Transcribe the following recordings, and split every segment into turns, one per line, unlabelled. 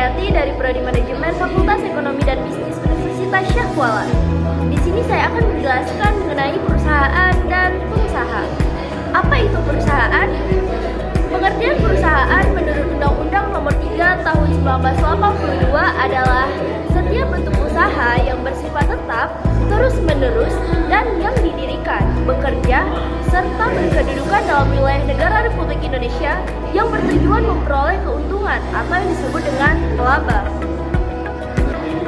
Supriyati dari Prodi Manajemen Fakultas Ekonomi dan Bisnis Universitas Syah Kuala. Di sini saya akan menjelaskan mengenai perusahaan dan pengusaha. Apa itu perusahaan? Pengertian perusahaan menurut Undang-Undang Nomor 3 Tahun 1982 adalah setiap bentuk usaha yang bersifat tetap, terus-menerus, dan yang didirikan, bekerja, serta berkedudukan dalam wilayah negara Republik Indonesia yang bertujuan memperoleh keuntungan atau yang disebut dengan laba.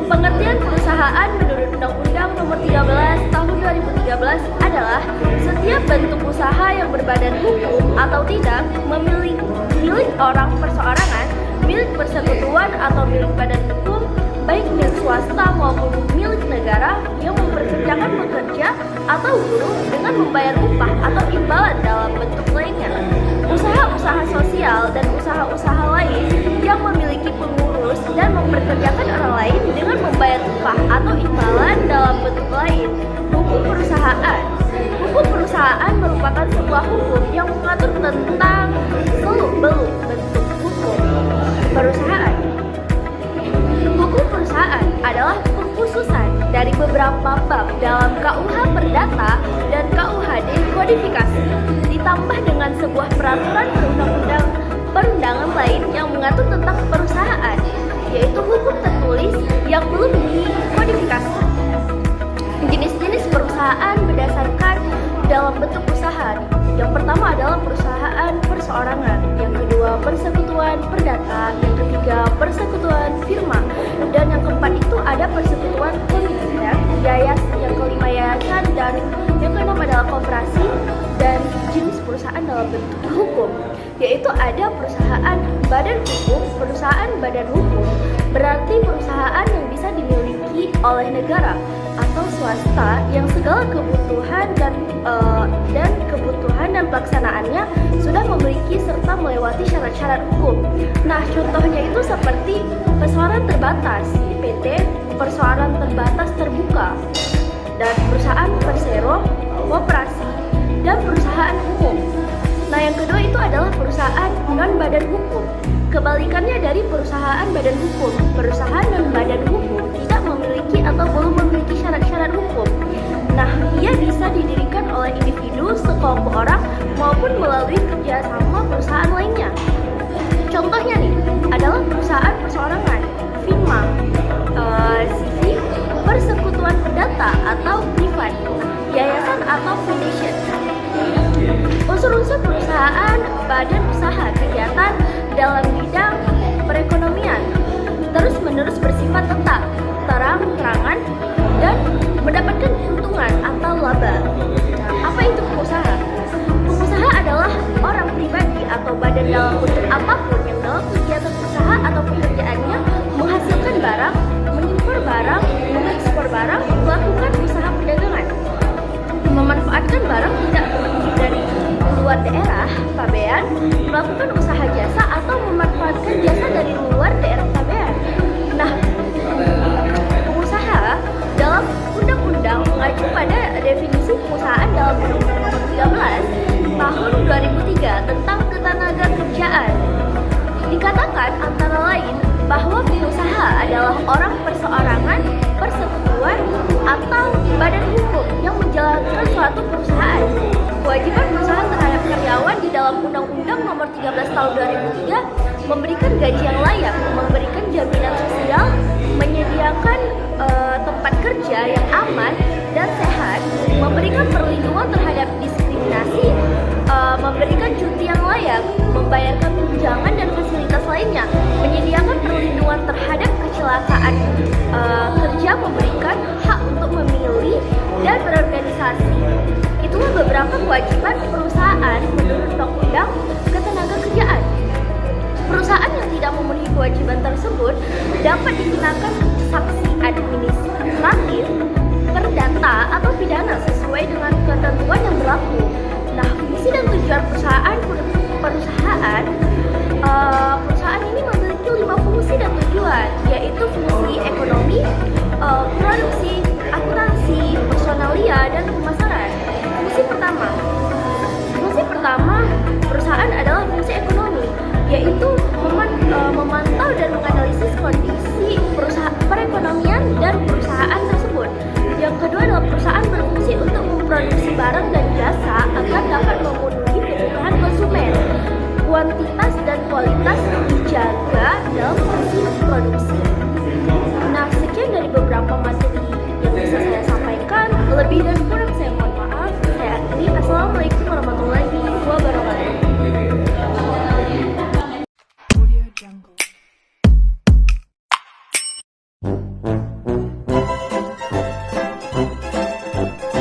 Pengertian perusahaan menurut Undang-Undang Nomor 13 Tahun 2013 adalah setiap bentuk usaha yang berbadan hukum atau tidak, milik orang perseorangan, milik persekutuan atau milik badan hukum, baik milik swasta maupun milik negara yang mempekerjakan pekerja atau buruh dengan membayar upah atau imbalan dalam bentuk lainnya. Usaha-usaha sosial dan usaha-usaha lain yang memiliki pengurus dan memperkerjakan orang lain dengan membayar upah atau imbalan dalam bentuk lain. Hukum perusahaan. Hukum perusahaan merupakan sebuah hukum yang mengatur tentang seluk-beluk bentuk hukum perusahaan. Hukum perusahaan adalah pengkhususan dari beberapa bab dalam KUH Perdata dan KUHD Kodifikasi, ditambah dengan sebuah peraturan perundangan lain yang mengatur tentang perusahaan, yaitu hukum tertulis yang belum dikodifikasi. Jenis-jenis perusahaan berdasarkan dalam bentuk usaha. Yang pertama adalah perusahaan perseorangan, yang kedua persekutuan perdata, yang ketiga persekutuan firma, dan yang keempat itu ada persekutuan komiter, yang kelima yayasan, dan yang keenam adalah koperasi. Dan jenis perusahaan dalam bentuk hukum, yaitu ada perusahaan badan hukum. Perusahaan badan hukum berarti perusahaan yang bisa dimiliki oleh negara atau swasta yang segala kebutuhan dan pelaksanaannya sudah memiliki serta melewati syarat-syarat hukum. Nah, contohnya itu seperti perseorangan terbatas, PT perseorangan terbatas terbuka, dan perusahaan persero, koperasi, dan perusahaan umum. Nah, yang kedua itu adalah perusahaan non-badan hukum. Kebalikannya dari perusahaan badan hukum, perusahaan non-badan hukum tidak memiliki atau belum memiliki syarat-syarat hukum. Nah, ia bisa didirikan oleh individu, sekelompok orang, maupun melalui kerjasama perusahaan lainnya. Contohnya nih, adalah perusahaan perseorangan, firma, CV, persekutuan perdata atau privat, yayasan atau foundation. Unsur-unsur perusahaan, badan usaha, kegiatan dalam bidang perekonomian terus-menerus bersifat tetap, terang-terangan, dan mendapatkan keuntungan atau laba. Apa itu pengusaha? Pengusaha adalah orang pribadi atau badan dalam bentuk apapun yang dalam kegiatan usaha atau pekerjaannya menghasilkan barang, mengimpor barang, mengekspor barang, melakukan usaha perdagangan, memanfaatkan barang tidak berizin dari luar daerah pabean, melakukan usaha jasa atau memanfaatkan jasa dari luar daerah pabean. Nah, pengusaha dalam undang-undang mengacu pada definisi perusahaan dalam Undang-Undang Nomor 13 Tahun 2003 tentang ketenagakerjaan. Dikatakan antara lain bahwa pengusaha adalah orang perseorangan, persekutuan, atau badan hukum yang menjalankan suatu perusahaan. Kewajiban perusahaan terhadap karyawan di dalam Undang-Undang Nomor 13 Tahun 2003 memberikan gaji yang layak, memberikan jaminan sosial, menyediakan tempat kerja yang aman dan sehat, memberikan perlindungan terhadap diskriminasi, memberikan cuti yang layak, membayarkan tunjangan dan fasilitas lainnya, menyediakan perlindungan terhadap kecelakaan kerja, memberikan hak untuk memilih dan berorganisasi. Itulah beberapa kewajiban perusahaan menurut Undang-Undang Ketenagakerjaan. Perusahaan yang tidak memenuhi kewajiban tersebut dapat dikenakan sanksi administratif, perdata, atau pidana sesuai dengan ketentuan yang berlaku. Nah, fungsi dan tujuan perusahaan ini memiliki 5 fungsi dan tujuan, yaitu fungsi ekonomi, produksi, akuntansi, personalia, dan pemasaran. Fungsi pertama perusahaan adalah fungsi ekonomi, yaitu memantau dan menganalisis kondisi kualitas dijaga dalam proses produksi. Nah, sekian dari beberapa materi yang bisa saya sampaikan. Lebih dan kurang saya mohon maaf. Saya akhiri. Assalamualaikum.